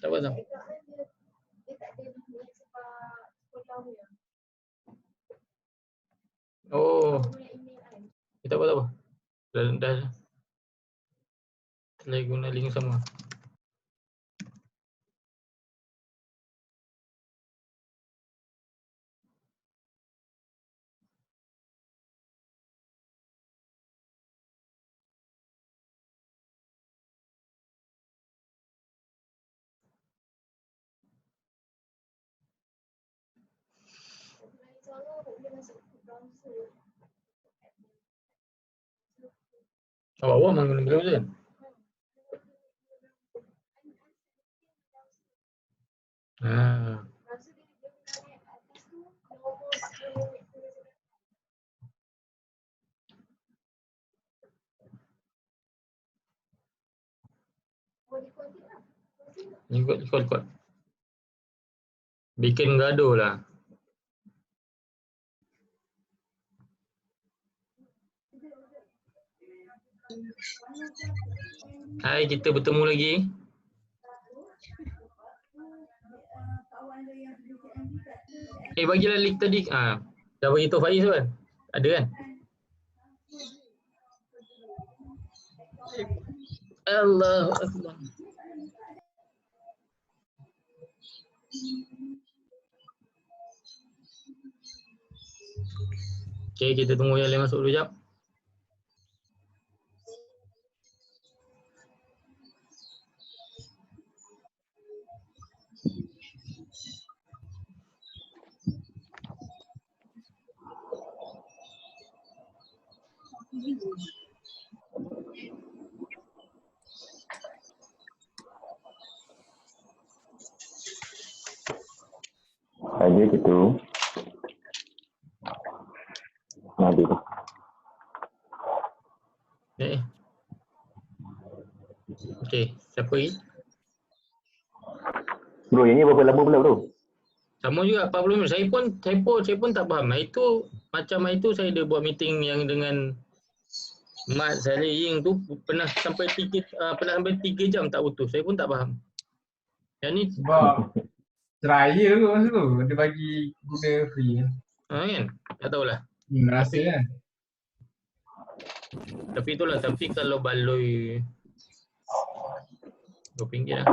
Tak apa tak. Oh, tak apa tak apa. Dah lagi guna link sama. Awak memang guna browser kan? Ikut. Bikin gaduh lah. Hai, kita bertemu lagi. Bagilah link tadi. Dah bagi tahu Faiz kan? Ada kan? Allahu Akbar. Okey, kita tunggu yang lain masuk dulu jap. Ada gitu. Ada. Okey, siapa lagi? Bro, yang ni berapa lama pula bro? Sama juga 40 minit. Saya pun tak faham. Itu macam itu saya ada buat meeting yang dengan Mat Saleh Ying tu pernah sampai 3 jam tak putus. Saya pun tak faham. Yang ni Sebab trial tu masa tu dia bagi guna free. kan? Tak tahulah. Rasa kan. Tapi itulah, tapi kalau baloi RM2 lah.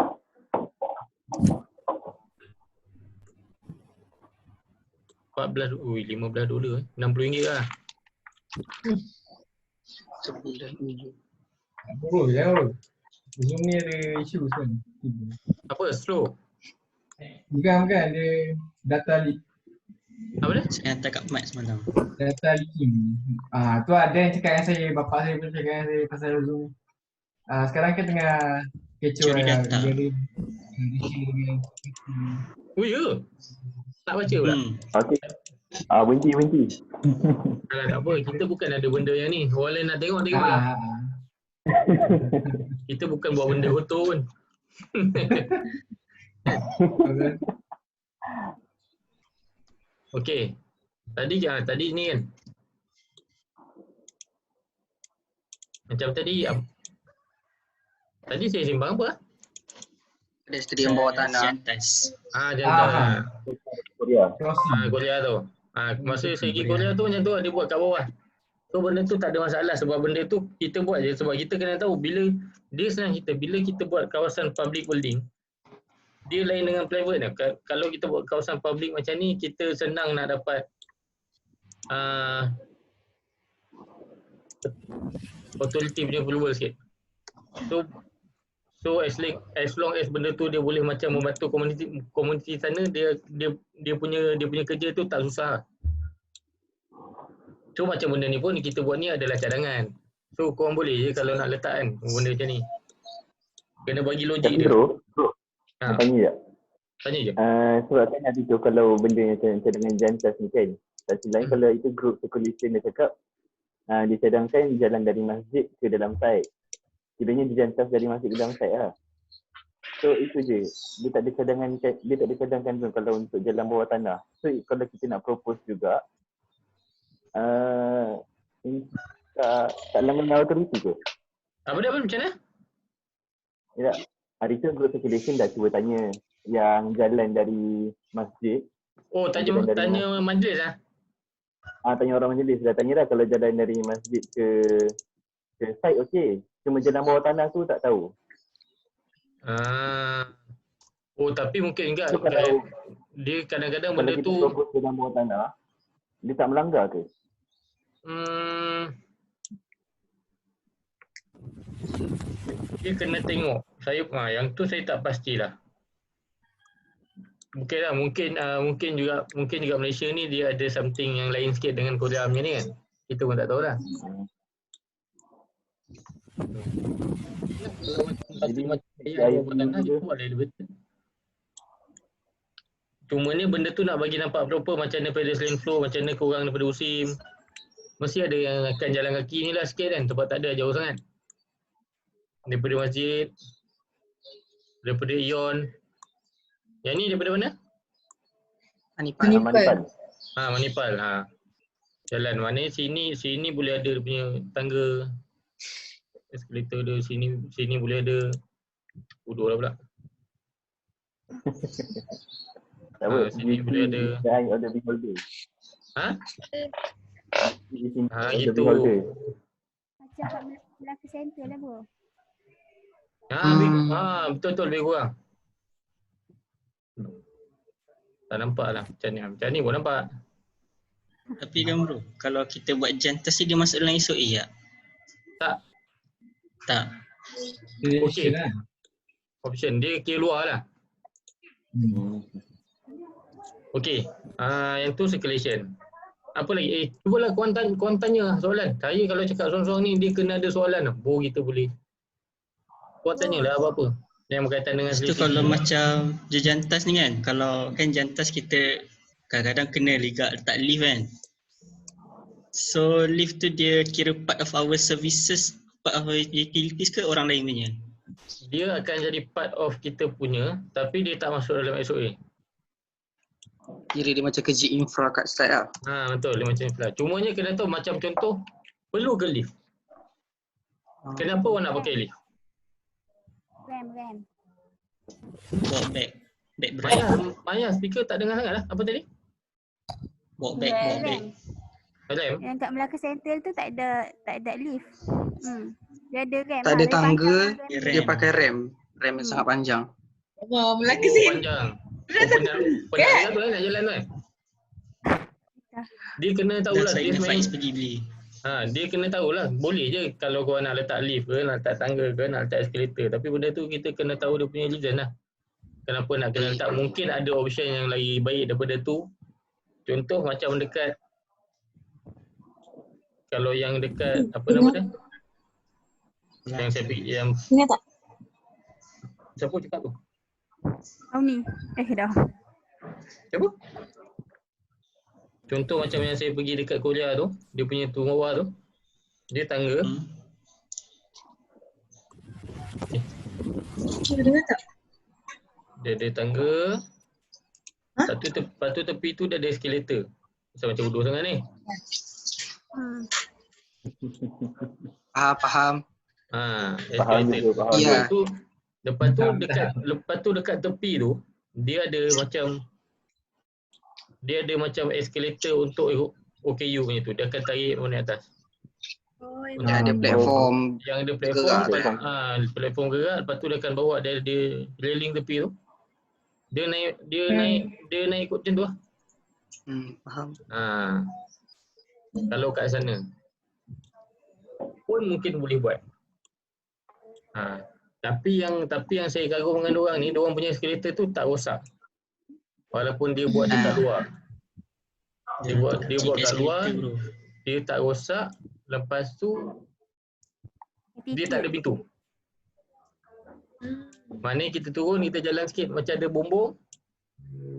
$14, $15, $60 lah. Sebulan dulu. Bro, jangan bro. Zoom ni ada isu kan. Apa? Slow? Bukan dia data leak. Apa dia? Saya hantar kat Mat semalam. Data leaking. Tu ada yang cakap dengan saya, bapak saya pun cakap dengan saya pasal Zoom. Sekarang kan tengah kecoh Curi data. dia ada isu dengan Oh ya? Tak baca pula? Okey. Berhenti. Alah, tak apa, kita bukan ada benda yang ni. Orang lain nak tengok lah. Kita bukan buat benda kotor pun. Okey. Tadi ni kan. Macam tadi saya sembang apa? Ada stadium bawah tanah. Jantas. Jantan. Korea. Korea tu. Masa saya pergi Korea tu macam tu dia buat kat bawah. So benda tu tak ada masalah sebab benda tu kita buat je sebab kita kena tahu bila dia senang bila kita buat kawasan public building dia lain dengan private ni. Kalau kita buat kawasan public macam ni kita senang nak dapat authority punya approval sikit. So as long as benda tu dia boleh macam membantu komuniti sana dia punya kerja tu tak susah. So macam benda ni pun kita buat ni adalah cadangan. So korang boleh je kalau nak letak kan benda macam ni. Kena bagi logik dia. Bro, tanya tak? Tanya je. Sebab kan ada tu kalau benda yang cadangan jantas ni kan. Tapi lain kalau itu group circulation dia cakap dia cadangkan jalan dari masjid ke dalam site. Kiranya dia jantas dari masjid ke dalam site lah. So itu je. Dia tak ada cadangkan tu kalau untuk jalan bawah tanah. So kalau kita nak propose juga tak langgar authority ke? Apa dia macam mana? Ya. hari tu group circulation dah cuba tanya yang jalan dari masjid. Oh, tanya majlis lah. Tanya orang majlis. Dah tanya dah kalau jalan dari masjid ke site okey. Cuma jalan bawah tanah tu tak tahu. Oh, tapi mungkin enggak. So, kalau Dia kadang-kadang benda kita tu fokus jalan bawah tanah, dia tak melanggar ke? Dia kena tengok. Yang tu saya tak pastilah. Mungkin juga Malaysia ni dia ada something yang lain sikit dengan Korea punya ni kan. Kita pun tak tahu lah. Jadi cuma ni benda tu nak bagi nampak proper macam mana pedestrian flow, macam mana korang daripada USIM. Mesti ada yang akan jalan kaki ni lah sikit kan, tempat tak ada jauh sangat. Daripada masjid, daripada Ion. Yang ni daripada mana? Manipal. Manipal. Jalan mana sini boleh ada dia punya tangga. Eskalator dia sini boleh ada. Bodoh lah pula. Tak apa, sini boleh ada. Ada beholder. Gitu. Macam Melaka Center lah bro. Betul-betul lebih kurang. Tak nampak lah macam ni pun nampak. Tapi kan bro, kalau kita buat jantas ni dia masuk dalam SOA tak? Tak. Okey. Option dia kira luar lah. Okey. Yang tu circulation. Apa lagi? Cubalah korang tanya soalan. Saya kalau cakap sorang-sorang ni dia kena ada soalan lah. Baru kita boleh. Korang tanyalah apa-apa yang berkaitan dengan itu kalau macam jantas ni kan, kalau kan jantas kita kadang-kadang kena letak lift kan. So lift tu dia kira part of our services, part of our utilities ke orang lain punya? Dia akan jadi part of kita punya, tapi dia tak masuk dalam SOA. Kira dia macam kerja infra kat site lah. Betul, dia macam infra. Cumanya kena tahu macam contoh, perlu ke lift? Kenapa orang nak pakai lift? Rem. Bawa bag brand. Maya, speaker tak dengar sangat lah. Apa tadi? Bawa bag. Rem? Yang kat Melaka Center tu tak ada lift. Dia ada rem. Tak ada tangga, dia dia pakai rem yang sangat panjang. Melaka Center. Panjang. Penat tu nak jalan kan? Dia kena tahulah. Saya Faiz pergi beli. Dia kena tahulah. Boleh je kalau kau nak letak lift ke, nak letak tangga ke, nak letak eskalator. Tapi benda tu kita kena tahu dia punya reason lah. Kenapa nak kena letak. Mungkin ada option yang lagi baik daripada tu. Contoh macam dekat, kalau yang dekat, apa nama dia? Yang saya pergi, yang Ingat tak? siapa cakap tu? ni. Dah. Siapa? Contoh macam yang saya pergi dekat Korea tu, dia punya tu bawah tu, dia tangga. Dengar tak? Dia ada tangga. Lepas tu tepi tu dia ada eskalator. Macam bodoh sangat ni. Faham. Eskalator. Ya. Lepas tu dekat tepi tu dia ada macam eskalator untuk OKU punya tu. Dia akan tarik naik atas. Dia ada platform. Yang ada platform platform gerak, lepas tu dia akan bawa dia railing tepi tu. Dia naik ikut macam tu lah. Faham. Kalau kat sana pun mungkin boleh buat. Tapi yang saya kagum dengan diorang ni, diorang punya eskalator tu tak rosak. Walaupun dia buat dekat luar. Dia buat kat luar, dia tak rosak. Lepas tu dia tak ada pintu. Maknanya kita turun, kita jalan sikit macam ada bumbung.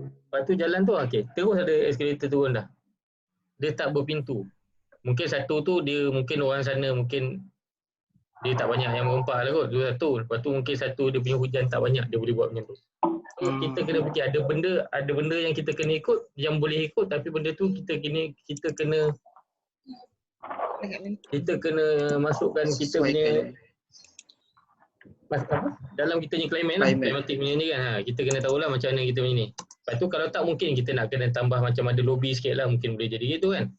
Lepas tu jalan tu terus ada eskalator turun dah. Dia tak berpintu. Mungkin satu tu dia mungkin orang sana mungkin dia tak banyak yang merompak lah kot. Satu. Lepas tu mungkin satu dia punya hujan tak banyak, dia boleh buat macam tu. So, kita kena fikir ada benda yang kita kena ikut, yang boleh ikut, tapi benda tu kita kena masukkan kita punya dalam kita punya climate lah, climatic punya ni kan, kita kena tahulah macam mana kita punya ni. Lepas tu kalau tak mungkin kita nak kena tambah macam ada lobby sikit lah, mungkin boleh jadi gitu kan.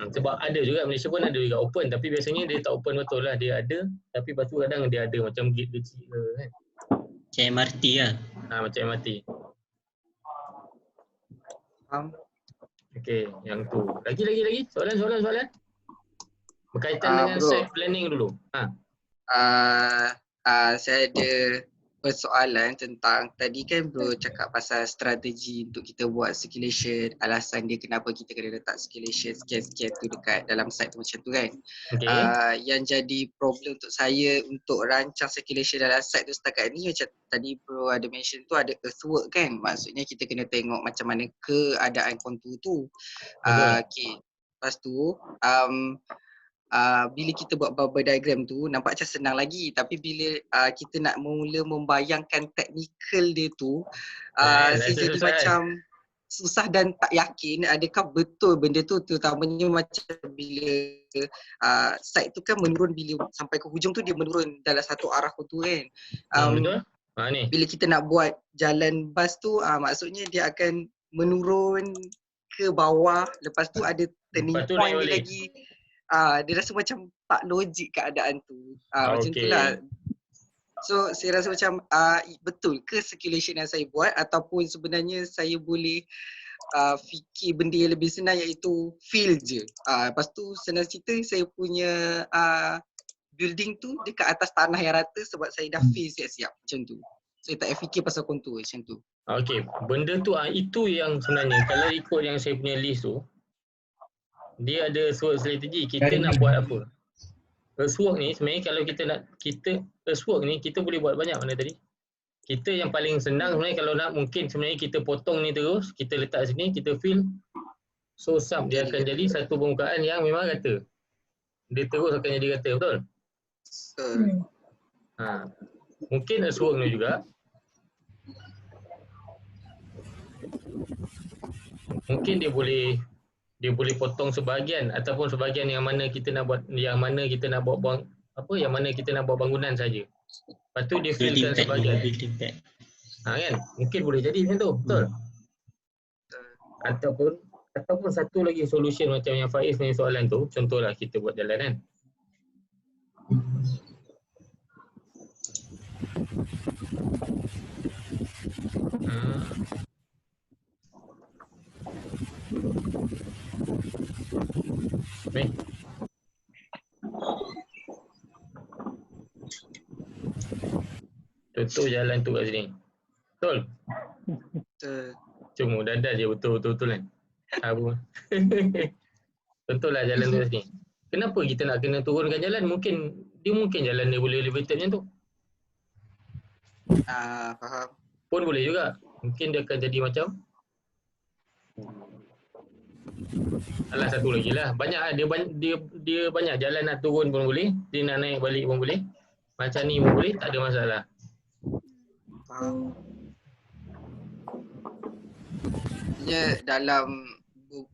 Sebab ada juga Malaysia pun ada juga open, tapi biasanya dia tak open betul lah, dia ada tapi lepas tu kadang dia ada macam gate kecil ke kan. Macam MRT lah. Macam MRT. Okey, yang tu. Lagi soalan. Berkaitan dengan site planning dulu. Saya ada persoalan tentang tadi kan bro cakap pasal strategi untuk kita buat circulation, alasan dia kenapa kita kena letak circulation sekian-sekian tu dekat dalam site tu macam tu kan. Yang jadi problem untuk saya untuk rancang circulation dalam site tu setakat ni macam tadi bro ada mention tu ada earthwork kan, maksudnya kita kena tengok macam mana keadaan kontur tu. Okay. Lepas tu bila kita buat bubble diagram tu nampak macam senang lagi, tapi bila kita nak mula membayangkan teknikal dia tu saya jadi macam susah dan tak yakin adakah betul benda tu, terutamanya macam bila site tu kan menurun, bila sampai ke hujung tu dia menurun dalam satu arah tu kan. Betul. Bila kita nak buat jalan bas tu maksudnya dia akan menurun ke bawah, lepas tu ada turning point dia lagi. Dia rasa macam tak logik keadaan tu. Macam tu lah. So saya rasa macam betul ke circulation yang saya buat, ataupun sebenarnya saya boleh fikir benda yang lebih senang iaitu fill je. Lepas tu senang cerita saya punya building tu dekat atas tanah yang rata sebab saya dah fill siap-siap macam tu. Saya tak fikir pasal kontur macam tu. Okey, benda tu itu yang sebenarnya kalau ikut yang saya punya list tu, dia ada strategi kita nak buat apa. Earthwork ni sebenarnya kalau earthwork ni kita boleh buat banyak mana tadi. Kita yang paling senang sebenarnya kalau nak mungkin sebenarnya kita potong ni terus, kita letak sini, kita fill. So sub dia akan jadi satu permukaan yang memang rata. Dia terus akan jadi rata, betul? Mungkin earthwork ni juga. Mungkin dia boleh potong sebahagian ataupun sebahagian yang mana kita nak buat bangunan saja. Lepas tu dia fillkan sebahagian. Kan? Mungkin boleh jadi macam tu, betul? Ataupun satu lagi solution macam yang Faiz punya soalan tu, contohlah kita buat jalan kan. Contoh jalan tu kat sini. Betul? Cuma dadah je betul-betul kan. Contohlah jalan tu kat sini. Kenapa kita nak kena turunkan jalan? Mungkin jalan dia boleh elevated macam tu. Faham. Pun boleh juga. Mungkin dia akan jadi macam satu lagi lah. Banyak dia banyak jalan nak turun pun boleh, dia nak naik balik pun boleh. Macam ni pun boleh, tak ada masalah. Dalam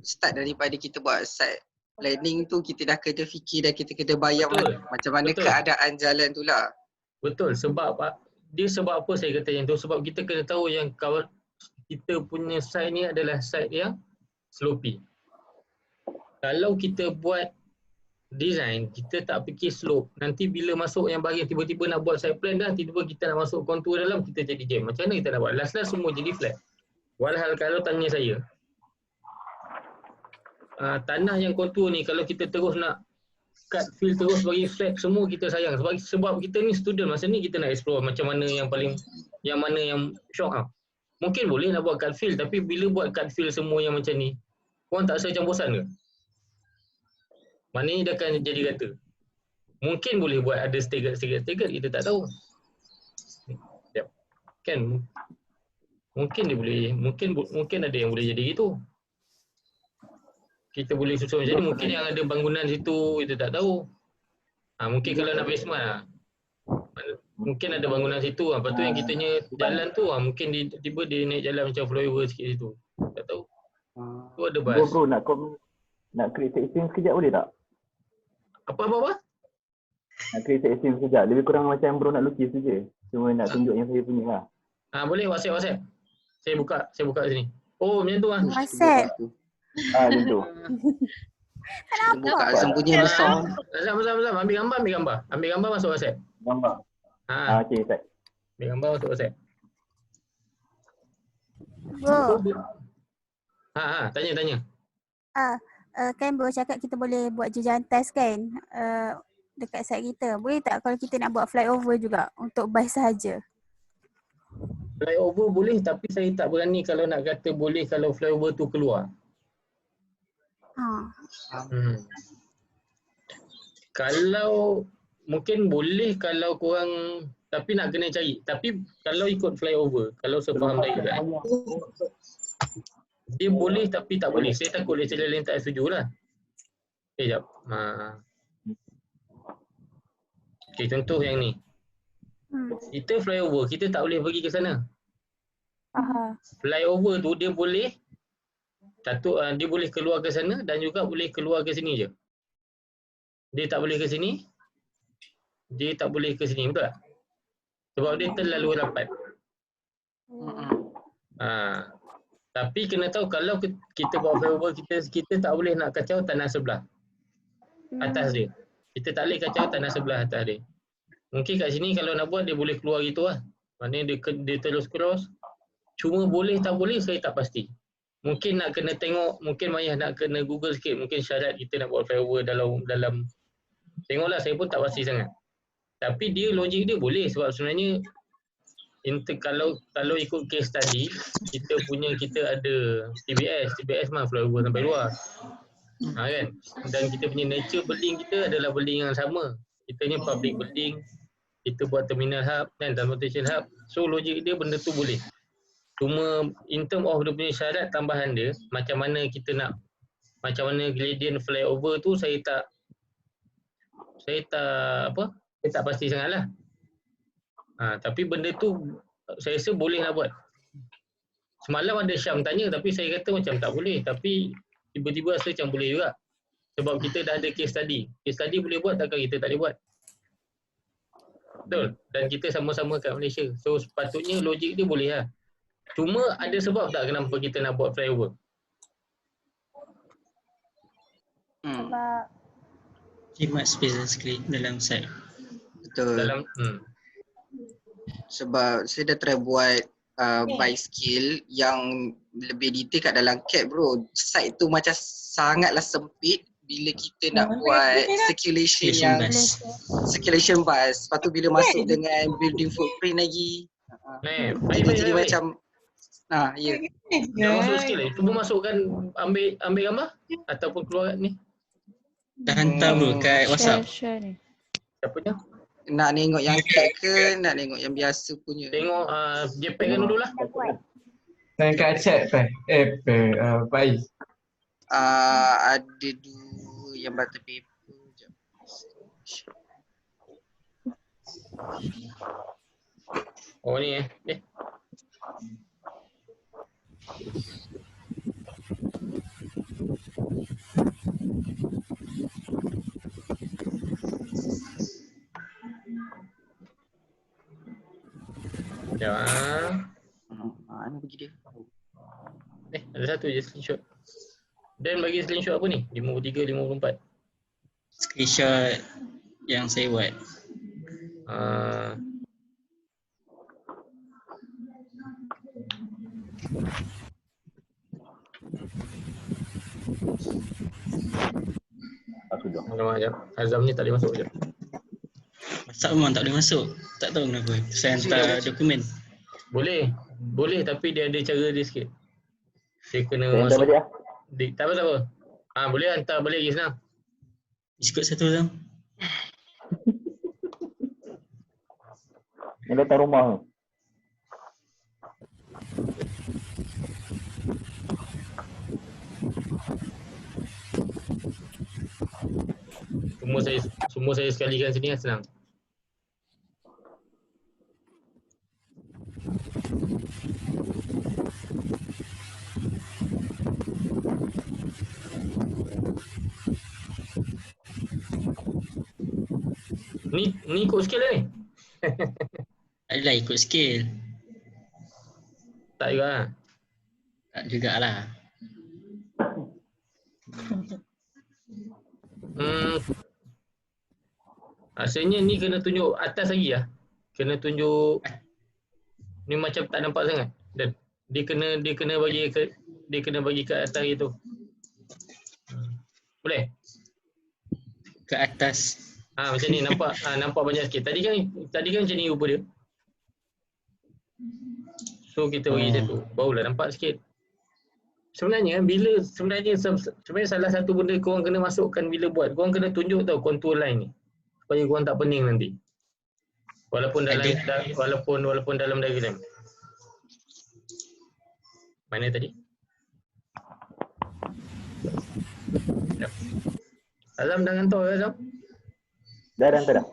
start daripada kita buat site planning tu kita dah kena fikir dan kita kena bayang macam mana keadaan jalan tu lah. Betul, sebab apa saya kata yang tu, sebab kita kena tahu yang kita punya site ni adalah site yang slopey. Kalau kita buat design, kita tak fikir slope, nanti bila masuk yang bahagian tiba-tiba nak buat site plan dah, tiba-tiba kita nak masuk kontur dalam, kita jadi jam. Macam mana kita nak buat? Last semua jadi flat. Walhal kalau tanya saya, tanah yang kontur ni kalau kita terus nak cut fill terus bagi flat, semua kita sayang. Sebab kita ni student, masa ni kita nak explore macam mana yang shock lah. Mungkin boleh nak buat cut fill, tapi bila buat cut fill semua yang macam ni, korang tak rasa macam bosan ke? Maknanya dia akan jadi rata. Mungkin boleh buat ada staggered, kita tak tahu. Kan? Mungkin dia boleh, mungkin ada yang boleh jadi gitu. Kita boleh susun macam ni, mungkin yang ada bangunan situ, kita tak tahu. Mungkin kalau nak basement mungkin ada bangunan situ. Lepas tu yang kitanya jalan tu, mungkin tiba-tiba dia naik jalan macam flyover sikit situ. Tak tahu. Tu ada bas. Bro, nak create section sekejap boleh tak? Apa? Nak create scene sekejap. Lebih kurang macam bro nak lukis saja. Cuma nak tunjuk yang saya punya lah. Boleh WhatsApp. Saya buka sini. Oh, macam tu lah. WhatsApp. Macam tu. Kita buka Azam punya besar. Azam. Ambil gambar. Ambil gambar masuk WhatsApp. Gambar. Okey, Ustaz. Ambil gambar masuk WhatsApp. Bro, Tanya. kan bro cakap kita boleh buat jejantas kan dekat site kita. Boleh tak kalau kita nak buat flyover juga untuk bas sahaja? Flyover boleh, tapi saya tak berani kalau nak kata boleh kalau flyover tu keluar. Kalau mungkin boleh kalau korang, tapi nak kena cari. Tapi kalau ikut flyover, kalau saya faham saya dia boleh tapi tak boleh. Saya takut lecturer lain tak setuju lah. Sekejap. Okay, contoh yang ni. Kita flyover, kita tak boleh pergi ke sana. Flyover tu dia boleh dia boleh keluar ke sana dan juga boleh keluar ke sini je. Dia tak boleh ke sini. Dia tak boleh ke sini, betul tak? Sebab dia terlalu rapat. Tapi kena tahu kalau kita buat flyover, kita tak boleh nak kacau tanah sebelah atas dia. Kita tak boleh kacau tanah sebelah atas dia. Mungkin kat sini kalau nak buat dia boleh keluar gitu lah. Maknanya dia terus cross. Cuma boleh tak boleh saya tak pasti. Mungkin nak kena tengok, mungkin Maya nak kena Google sikit. Mungkin syarat kita nak buat flyover dalam tengoklah, saya pun tak pasti sangat. Tapi dia logik dia boleh sebab sebenarnya kalau ikut case tadi, kita ada TBS mah flyover sampai luar. Kan? Dan kita punya nature building kita adalah building yang sama. Kita ni public building, kita buat terminal hub dan transportation hub. So logik dia benda tu boleh. Cuma in term of dia punya syarat tambahan dia, macam mana gradient flyover tu saya tak pasti sangatlah. Tapi benda tu saya rasa boleh nak buat. Semalam ada Syam tanya tapi saya kata macam tak boleh, tapi tiba-tiba rasa macam boleh juga. Sebab kita dah ada case study. Case study boleh buat, takkan kita tak boleh buat. Betul. Dan kita sama-sama kat Malaysia. So sepatutnya logik dia boleh lah. Cuma ada sebab tak kenapa kita nak buat flyover? Sebab Jimat space dalam site. Betul. Sebab saya dah try buat bicycle yang lebih detail kat dalam cab bro. Site tu macam sangatlah sempit bila kita nak buat circulation bus. Lepas tu bila masuk dengan building footprint lagi. Jadi macam ya. Dah masuk sikit lagi. Cuba masukkan ambil gambar ataupun keluar ni. Dah hantar bro kat WhatsApp. Siapa ni? Nak tengok yang tag ke nak tengok yang biasa punya? Tengok JPEG kan dululah. Tengok kat chat Faiz. Ada dua yang butter paper. Oh ni Mana pergi dia? Ada satu je screenshot. Dan bagi screenshot apa ni? 53, 54. Screenshot yang saya buat. Sudah. Azam ni tak boleh masuk je. WhatsApp memang tak boleh masuk. Tak tahu kenapa. Saya hantar dokumen. Boleh tapi dia ada cara dia sikit. Dia kena Saya masuk. balik Tak apa. Boleh hantar balik lagi senang. Ikut satu Azam. Yang datang rumah tu. Semua saya sekalikan sini kan senang. Ni ikut skill lah ni. Adalah ikut skill. Tak juga lah. Tak jugalah. Rasanya ni kena tunjuk atas lagi lah. Kena tunjuk ni macam tak nampak sangat. Dan dia kena bagi ke atas gitu. Boleh? Ke atas. Macam ni nampak nampak banyak sikit. Tadi kan macam ni rupa dia. So kita bagi macam tu. Barulah nampak sikit. Sebenarnya salah satu benda korang kena masukkan bila buat, korang kena tunjuk tau contour line ni. Supaya korang tak pening nanti. Walaupun dalam diagram. Mana tadi? Azam dah ngantor ke Azam? Dah hantar dah.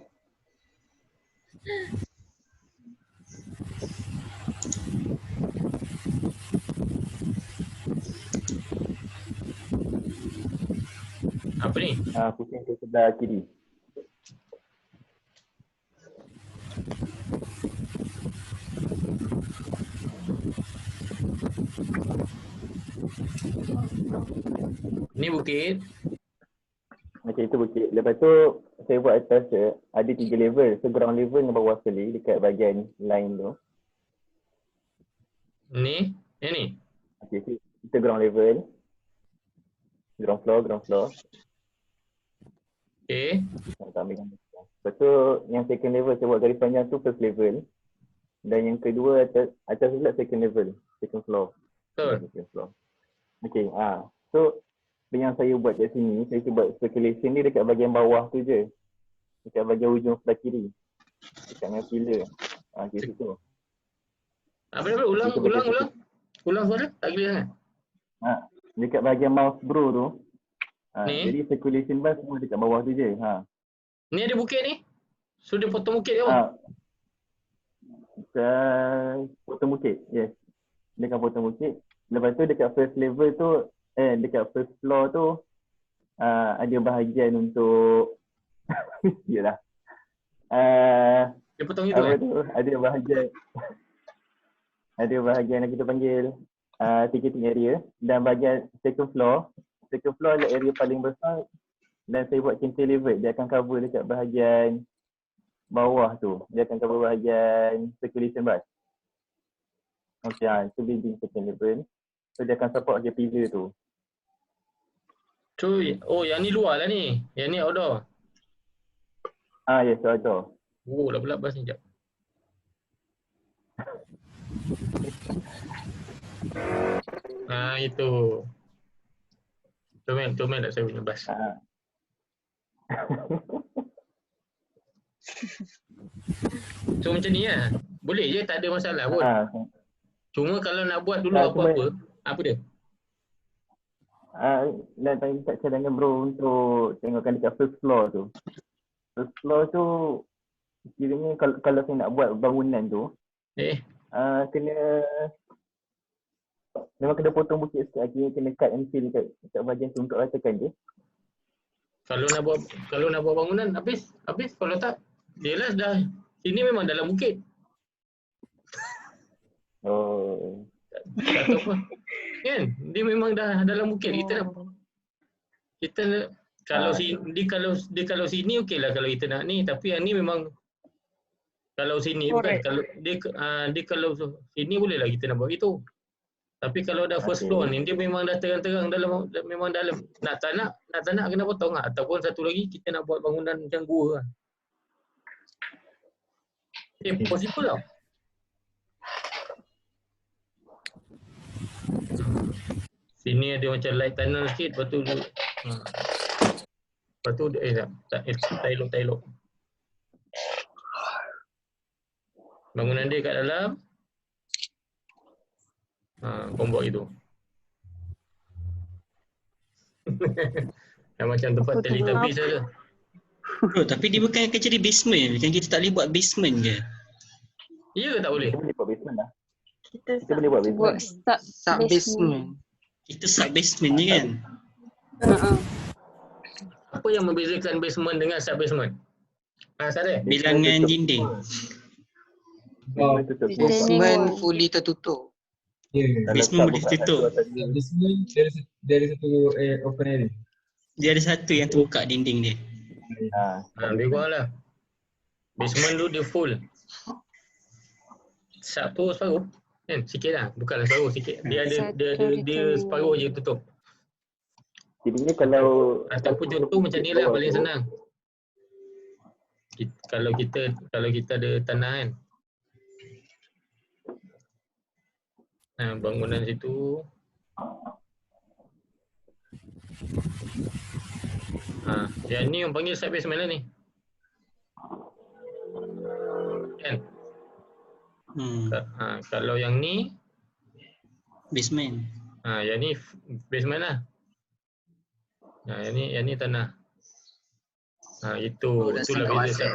Apa ni? Pusing ke sebelah kiri. Ni bukit. Macam itu bukit. Lepas tu saya buat atas ada 3 level. So ground level dengan bawah sekali dekat bahagian line tu. Ni? Yang ni? Okay, kita ground level. Ground floor. Okay. Tak ambil gambar. Lepas tu yang second level saya buat garis panjang tu first level. Dan yang kedua atas pula second level. Second floor. Betul. Second floor. Okay. So yang saya buat kat sini, saya buat circulation ni dekat bahagian bawah tu je. Dekat bahagian ujung sebelah kiri. Dekat dengan pillar. Di situ. Apa ulang suara? Tak clear sangat. Dekat bahagian mouse bro tu. Ni? Jadi circulation bar semua dekat bawah tu je. Ni ada bukit ni? So dia potong bukit ke apa? Potong bukit, yes. Dia akan potong bukit. Lepas tu dekat first level tu, dekat first floor tu, ada bahagian untuk yalah. Dia potong itu kan? Ada bahagian yang kita panggil ticketing area. Dan bahagian second floor adalah area paling besar. Dan saya buat cantilever, dia akan cover dekat bahagian bawah tu. Dia akan cover bahagian circulation bus. Okay, itu building second level. So dia akan support dia pillar tu. So, yang ni luar lah ni. Yang ni outdoor. Yes, outdoor. Dah pula bas ni sekejap. Itu. Comel tak saya punya bas. So macam ni lah. Boleh je, tak ada masalah pun. Cuma kalau nak buat dulu apa dia? Dan tanya kat cadangan bro untuk tengokkan dekat first floor tu. First floor tu kiranya kalau saya nak buat bangunan tu memang kena potong bukit sikit. Kena cut and fill kat bahagian tu untuk ratakan je. Kalau nak buat bangunan habis. Kalau tak, dia dah sini memang dalam bukit. Tak tahu apa. Kan? Dia memang dah dalam bukit. Kita kalau sini okeylah kalau kita nak ni, tapi yang ni memang kalau sini bukan kalau sini bolehlah kita nak buat gitu. Tapi kalau dah first floor ni dia memang dah terang-terang dalam, memang dalam. Nak tak nak kena potong ataupun satu lagi kita nak buat bangunan macam gua. Possible tau. Sini ada macam light tunnel sikit, lepas tu tak elok. Bangunan dia kat dalam. Kau buat gitu. Macam tempat Teletubbies saja. Bro, tapi dia bukan akan jadi basement. Kan kita tak boleh buat basement ke? Ya ke tak boleh? Kita boleh buat basement lah. Kita boleh buat basement. Sub basement. Kita sub basement je kan? Apa yang membezakan basement dengan sub basement? Saleh. Bilangan dinding. Oh, Basement fully tertutup. yeah. Basement boleh tutup. Basement dia ada satu open area. Dia ada satu yang terbuka dinding dia. Lebih kurang lah. Basement tu dia full. Satu separuh. Kan? Sikit lah. Bukanlah separuh, sikit. Dia separuh je tutup. Jadi kalau Ataupun contoh macam ni lah paling senang. Kalau kita ada tanah kan. Bangunan situ. Yang ni yang panggil side basement lah ni. Kan? Kalau yang ni Basement. yang ni basement lah. Yang ni tanah. Itulah beza.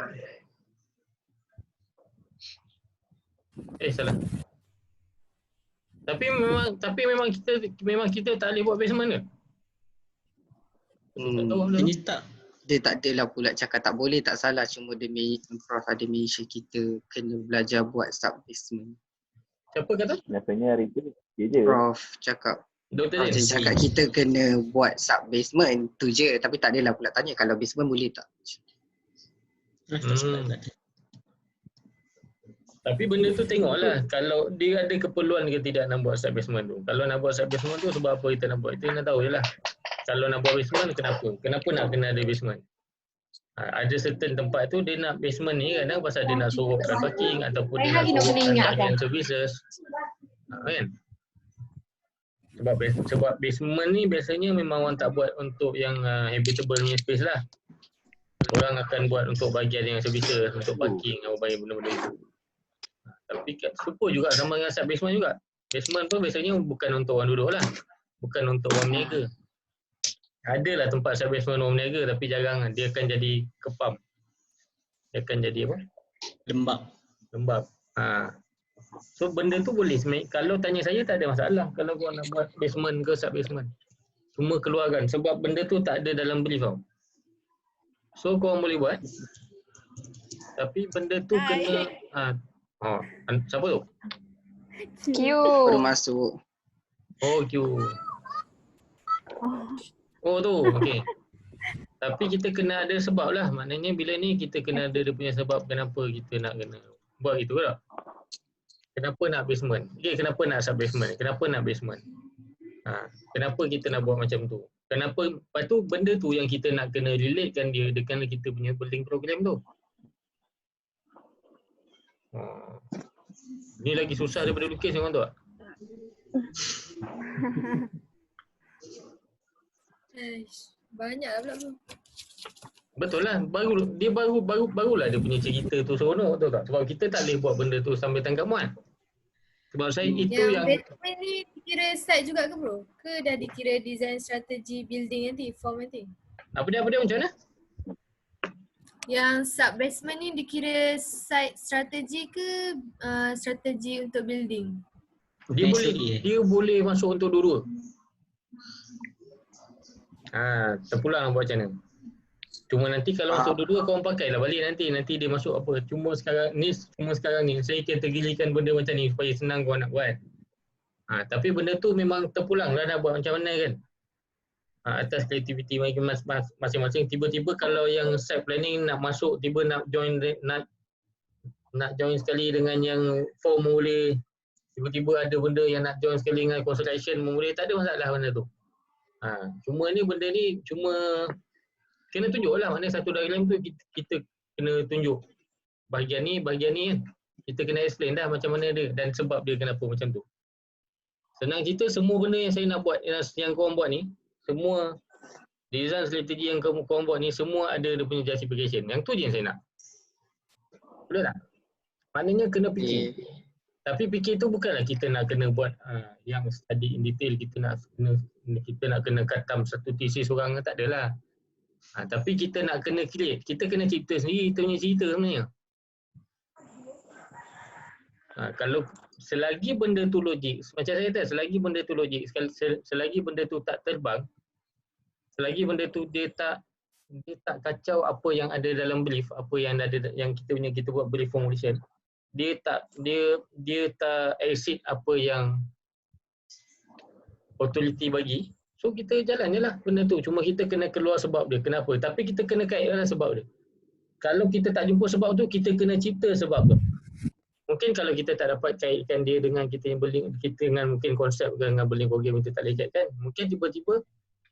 Salah. Tapi memang kita tak boleh buat basement ke? Ini tak. Dia tak adalah pula cakap tak boleh, tak salah. Cuma Prof ada mention kita kena belajar buat sub basement. Siapa kata? Biasanya hari tu je. Prof cakap. Doktor Prof cakap kita kena buat sub basement tu je. Tapi tak adalah pula tanya kalau basement boleh tak. Tapi benda tu tengoklah kalau dia ada keperluan ke tidak nak buat sub basement tu. Kalau nak buat sub basement tu sebab apa kita nak buat? Kita nak tahu je lah. Kalau nak buat basement kenapa? Kenapa nak kena ada basement? Ada certain tempat tu dia nak basement ni kadang pasal dia nak sorokkan parking ataupun dia nak sorokkan bahagian services. Kan? Sebab basement ni biasanya memang orang tak buat untuk yang habitable punya space lah. Orang akan buat untuk bahagian yang services, untuk parking atau benda-benda itu. Tapi serupa juga sama dengan sub basement juga. Basement pun biasanya bukan untuk orang duduk lah. Bukan untuk orang berniaga. Adalah tempat sub basement orang berniaga tapi jarang. Dia akan jadi kepam. Dia akan jadi apa? Lembab. So benda tu boleh. Kalau tanya saya tak ada masalah. Kalau korang nak buat basement ke sub basement. Cuma keluarkan. Sebab benda tu tak ada dalam brief tau. So korang boleh buat. Tapi benda tu kena... siapa tu? Q. Baru masuk. Oh, Q. Oh tu, okey. Tapi kita kena ada sebab lah. Maknanya bila ni kita kena ada dia punya sebab kenapa kita nak kena buat itu tak? Kenapa nak basement? Okay, kenapa nak sub basement? Kenapa nak basement? Kenapa kita nak buat macam tu? Kenapa? Lepas tu benda tu yang kita nak kena relatekan dia dengan kita punya building program tu. Ni lagi susah daripada lukis orang tu tak? Banyak lah pula tu. Betul lah, barulah dia punya cerita tu seronok tu tak? Sebab kita tak boleh buat benda tu sampai tangkap muat. Sebab saya itu yang basement ni dikira site juga ke bro? Ke dah dikira design strategi building nanti, form nanti? Apa dia macam mana? Yang sub basement ni dikira site strategi ke strategi untuk building? Dia boleh masuk untuk dua-dua. Terpulang buat macam mana. Cuma nanti kalau masuk dua-dua korang pakailah balik nanti dia masuk apa. Cuma sekarang ni saya kategorikan benda macam ni supaya senang korang nak buat. Tapi benda tu memang terpulang lah nak buat macam mana kan. Atas kreativiti masing-masing. Tiba-tiba kalau yang site planning nak masuk, tiba nak join sekali dengan yang form boleh. Tiba-tiba ada benda yang nak join sekali dengan construction boleh. Tak ada masalah benda tu. Cuma ni benda ni cuma kena tunjuk lah. Maknanya satu diagram tu kita kena tunjuk bahagian ni kan. Kita kena explain dah macam mana dia dan sebab dia kenapa macam tu. Senang cerita semua benda yang saya nak buat, yang korang buat ni, semua design strategi yang korang buat ni semua ada dia punya justification. Yang tu je yang saya nak. Betul tak? Maknanya kena fikir. Tapi fikir tu bukanlah kita nak kena buat yang study in detail, kita nak kena khatam satu tesis orang, tak adalah. Tapi kita nak kena create, kita kena cipta sendiri kita punya cerita sebenarnya. Kalau selagi benda tu logik, macam saya kata, selagi benda tu logik, selagi benda tu tak terbang, selagi benda tu dia tak dia tak kacau apa yang ada dalam brief, apa yang ada yang kita buat brief formulation. Dia tak exceed apa yang authority bagi. So kita jalan je lah benda tu. Cuma kita kena keluar sebab dia. Kenapa? Tapi kita kena kaitkan sebab dia. Kalau kita tak jumpa sebab tu, kita kena cipta sebab tu. Mungkin kalau kita tak dapat kaitkan dia dengan kita yang building, kita dengan mungkin konsep dengan building program kita tak boleh kaitkan. Mungkin tiba-tiba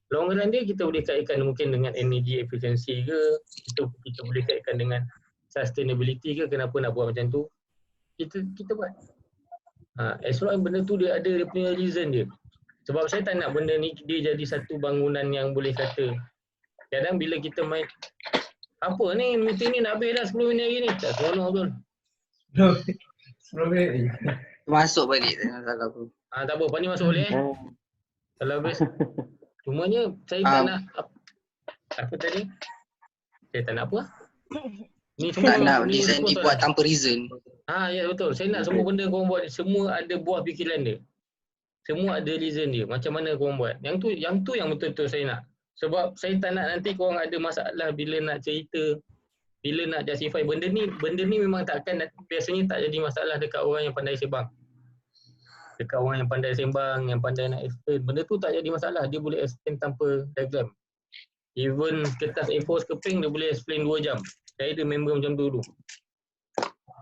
long run dia kita boleh kaitkan mungkin dengan energy efficiency ke, kita boleh kaitkan dengan sustainability ke, kenapa nak buat macam tu. Kita buat. As long as benda tu dia ada dia punya reason dia. Sebab saya tak nak benda ni dia jadi satu bangunan yang boleh kata kadang bila kita main apa ni meeting ni nak habis dah 10 minit lagi ni. Tak seronok betul. 10 minit. Masuk balik salah aku. Tak apa, Pani masuk boleh Kalau habis. Cumanya saya tak nak apa tadi? Saya tak nak apa? Ni semua tak nak design dibuat tanpa reason. Ya betul. Saya nak semua benda korang buat semua ada buah fikiran dia. Semua ada reason dia. Macam mana korang buat. Yang tu yang betul-betul saya nak. Sebab saya tak nak nanti korang ada masalah bila nak cerita, bila nak justify benda ni memang takkan biasanya tak jadi masalah dekat orang yang pandai sembang. Dekat orang yang pandai sembang, yang pandai nak explain. Benda tu tak jadi masalah. Dia boleh explain tanpa diagram. Even kertas A4 keping dia boleh explain 2 jam. Saya ada member macam tu dulu.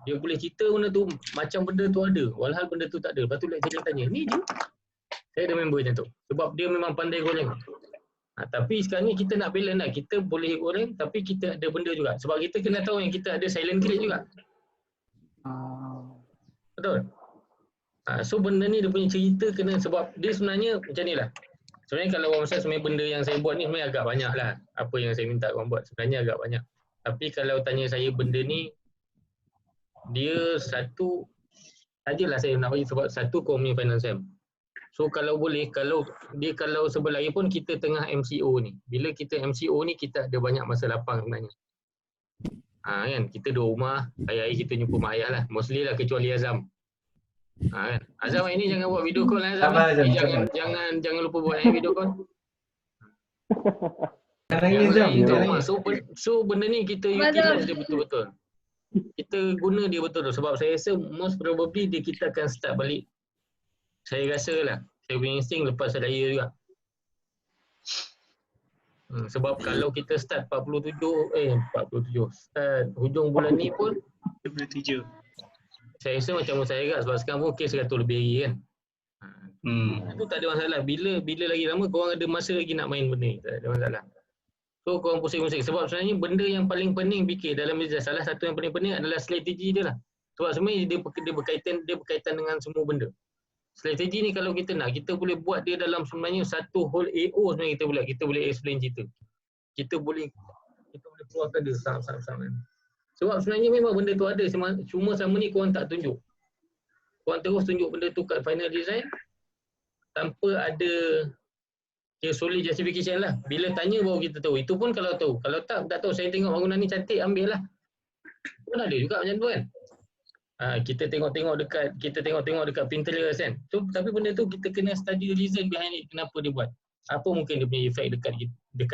Dia boleh cerita benda tu macam benda tu ada. Walhal benda tu tak ada. Lepas tu saya tanya, ni je. Saya ada member macam tu. Sebab dia memang pandai goreng. Tapi sekarang ni kita nak balance lah. Kita boleh goreng tapi kita ada benda juga. Sebab kita kena tahu yang kita ada silent grade juga. Betul? So benda ni dia punya cerita kena sebab dia sebenarnya macam ni lah. Sebenarnya kalau orang Masai sebenarnya benda yang saya buat ni sebenarnya agak banyak lah. Apa yang saya minta orang buat sebenarnya agak banyak. Tapi kalau tanya saya benda ni dia satu sajalah saya nak bagi sebab satu kau punya finance SAM. So kalau boleh, kalau sebelah lagi pun kita tengah MCO ni. Bila kita MCO ni kita ada banyak masa lapang sebenarnya. Kan, kita duduk rumah, hari-hari kita jumpa mak ayah lah. Mostly lah kecuali Azam. Kan. Azam hari ni jangan buat video call lah Azam. Jangan lupa buat video call. So benda ni kita utilize dia betul-betul. Kita guna dia betul sebab saya rasa most probably kita akan start balik. Saya rasa lah, saya punya insting lepas raya juga. Sebab kalau kita start 47, start hujung bulan ni pun 27. Saya rasa macam saya agak sebab sekarang pun kes 100 lebih lagi kan. Itu tak ada masalah. Bila lagi lama korang ada masa lagi nak main benda ni, tak ada masalah. So korang pusing-pusing. Sebab sebenarnya benda yang paling pening fikir dalam business, salah satu yang paling pening adalah strategi dia lah. Sebab sebenarnya dia berkaitan dengan semua benda. Strategi ni kalau kita nak, kita boleh buat dia dalam sebenarnya satu whole AO sebenarnya kita boleh. Kita boleh explain cerita. Kita boleh keluarkan dia saham-saham. Sebab sebenarnya memang benda tu ada, cuma sama ni korang tak tunjuk. Korang terus tunjuk benda tu kat final design tanpa ada solid justification lah. Bila tanya baru kita tahu. Itu pun kalau tahu. Kalau tak tahu. Saya tengok bangunan ni cantik, ambil lah. Pun ada juga macam tu kan. Kita tengok-tengok dekat Pinterest kan. So, tapi benda tu kita kena study reason behind it. Kenapa dia buat. Apa mungkin dia punya efek dekat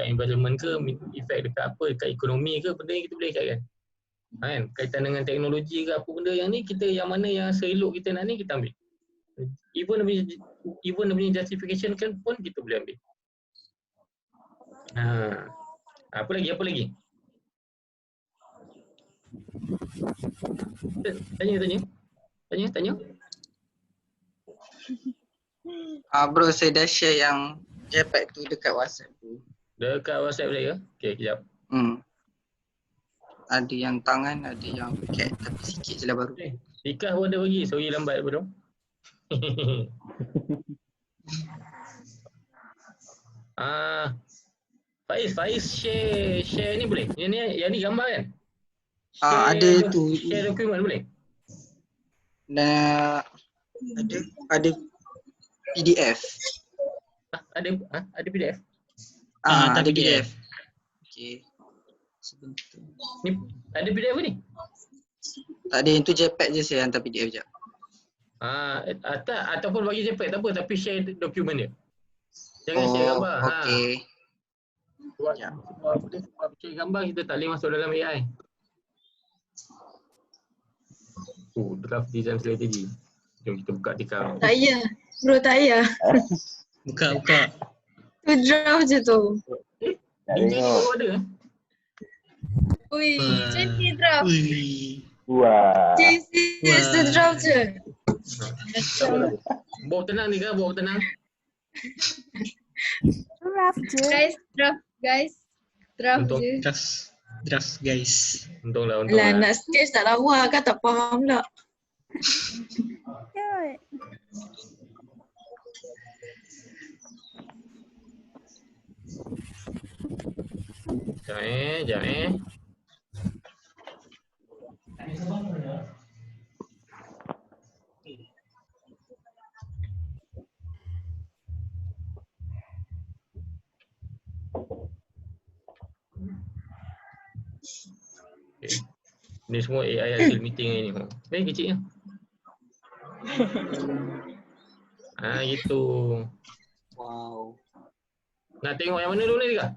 environment ke, efek dekat apa, dekat ekonomi ke, benda yang kita boleh ikatkan. Kan? Kaitan dengan teknologi ke apa benda yang ni, kita yang mana yang seelok kita nak ni, kita ambil. Even dia punya justification kan pun kita boleh ambil. Apa lagi? Tanya. Bro, saya dah share yang JPEG tu dekat WhatsApp tu. Dekat WhatsApp saya? Okay, kejap. Ada yang tangan, ada yang cat, tapi sikit je lah baru. Ikah pun ada bagi, sorry lambat bro. Faiz share ni boleh? Yang ni gambar kan? Ada tu. Share dokumen boleh? Ada PDF. Ada PDF? Ada PDF. Okey. Sebentar. Ni ada PDF ni? Tak ada, yang tu JPEG je, saya hantar PDF je. Ataupun bagi JPEG tak apa, tapi share dokumen dia. Jangan share gambar. Okey. Sebab cari gambar kita tak boleh masuk dalam AI. Draft design strategi. Jom kita buka tikar. Tak payah. Bro tak payah. Buka. Tu draft je tu. Tak DJ ni tengok. baru ada. Ui, macam ni draft. Wah. Serius tu draft je. Bawa tenang ni kan, bawa tenang. Draft je. Guys, draft guys. Draft Untuk- je. Draft guys. Untunglah. Alah, nak sketch tak lawa kan tak faham pula. Cute. Sekejap eh. Okay. Ni semua AI hasil meeting hari ni. Kecil ni. Gitu. Wow. Nak tengok yang mana dulu ni Rika?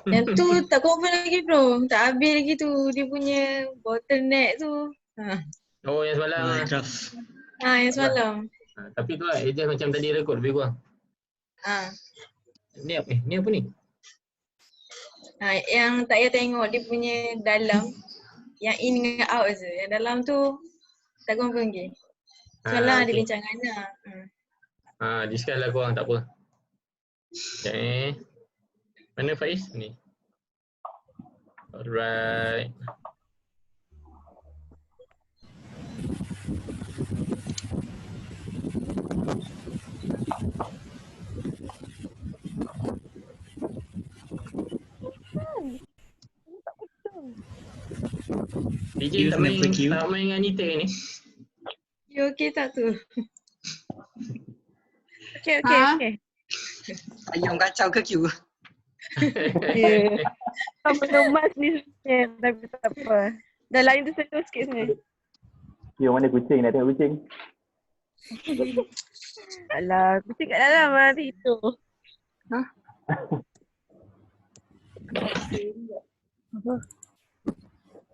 Yang tu tak confirm lagi bro. Tak habis lagi tu. Dia punya bottleneck tu. Oh yang semalam. Draft. Yang semalam. Tapi tu lah, adjust macam tadi rekod lebih kurang. Ni apa ni? Apa ni? Yang tak payah tengok dia punya dalam. Yang in dengan out je. Yang dalam tu tak confirm lagi. Semalam ada bincangan lah. Discuss lah korang, tak apa. Okay. Mana Faiz? Ni. Alright. DJ tak main dengan Anita ni? You okay tak tu? Okay. Ayam kacau ke Q? Tak mengemas ni sebenarnya, tapi tak apa. Dah lain tu sentuh sikit sebenarnya. Yang mana kucing? Nak tengok kucing? Alah, kucing kat dalam lah itu.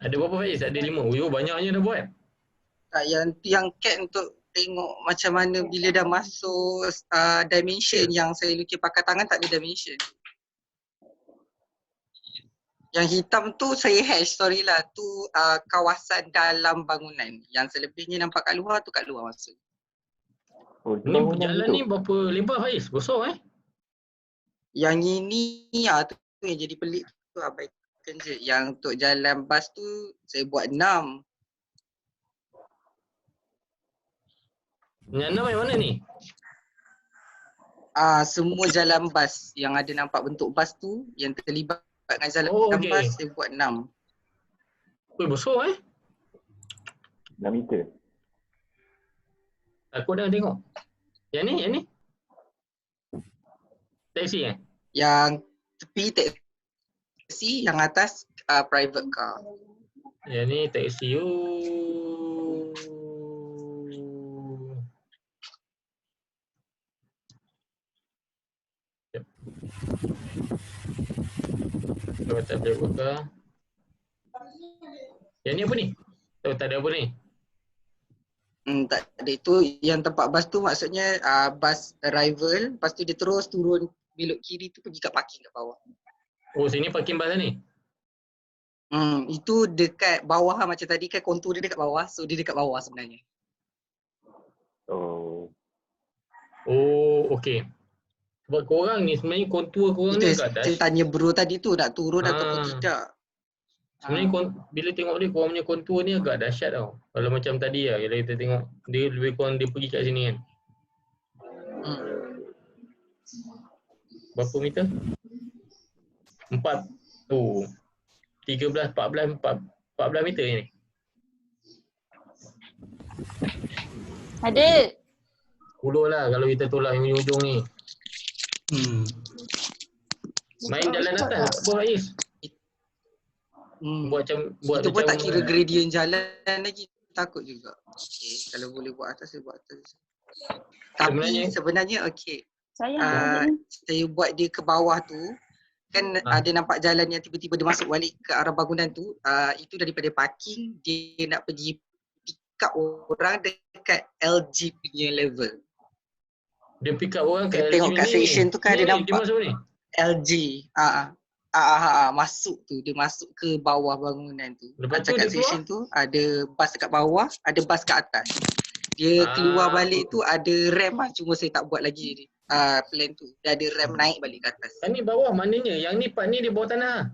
Ada berapa Faiz? Ada 5. Yo, banyaknya dah buat. Tak, yang cat untuk tengok macam mana bila dah masuk dimension yang saya lukis pakai tangan tak ada dimension. Yang hitam tu saya hash, sorry lah. Tu kawasan dalam bangunan. Yang selebihnya nampak kat luar tu kat luar masuk. Oh, Ni jalan ni berapa lebar Faiz? Besar Yang ini tu yang jadi pelik tu abaikan je. Yang untuk jalan bas tu saya buat 6. Yang 6 yang mana ni? Semua jalan bas yang ada nampak bentuk bas tu yang terlibat dengan jalan bas saya buat 6. Besar 6 meter. Aku dah tengok. Yang ni? Taxi Yang tepi taxi, yang atas private car. Yang ni taxi. Kalau tak ada buka. Yang ni apa ni? Tak ada apa ni? Tak ada, itu yang tempat bas tu maksudnya bas arrival, lepas tu dia terus turun belok kiri tu pergi kat parking kat bawah. Oh, sini parking bas ni? Itu dekat bawah lah, macam tadi kan kontur dia dekat bawah, so dia dekat bawah sebenarnya. Oh, okey. Sebab korang ni sebenarnya kontur korang ni kat atas. Kita tanya bro tadi tu nak turun ataupun tidak. Sebenarnya bila tengok dia korang punya kontur ni agak dahsyat tau. Kalau macam tadi lah, kalau kita tengok dia lebih kurang dia pergi kat sini kan. Berapa meter? 4. 13, 14 meter ni. Ada. 10 lah kalau kita tolak yang ujung ni. Main jalan atas apa Faiz? Buat kita pun tak kira gradient jalan lagi, takut juga. Kalau boleh buat atas, saya buat atas. Tapi sebenarnya okey. Saya buat dia ke bawah tu, Kan ada nampak jalan yang tiba-tiba dia masuk balik ke arah bangunan tu, itu daripada parking dia nak pergi pick up orang dekat LG punya level. Dia pick up orang kat LG Tengok kat section tu kan Dia dia nampak masuk ni. LG. Masuk tu, dia masuk ke bawah bangunan tu. Lepas tu Macam kat dia section tu ada bas dekat bawah, ada bas kat atas. Dia keluar balik tu ada rem lah, cuma saya tak buat lagi plan tu. Dia ada rem naik balik ke atas. Ni bawah maknanya, yang ni part ni dia bawah tanah.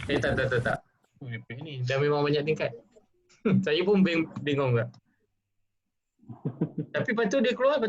Tak. Ni dah memang banyak tingkat. Saya pun bingung tak. Tapi lepas tu dia keluar,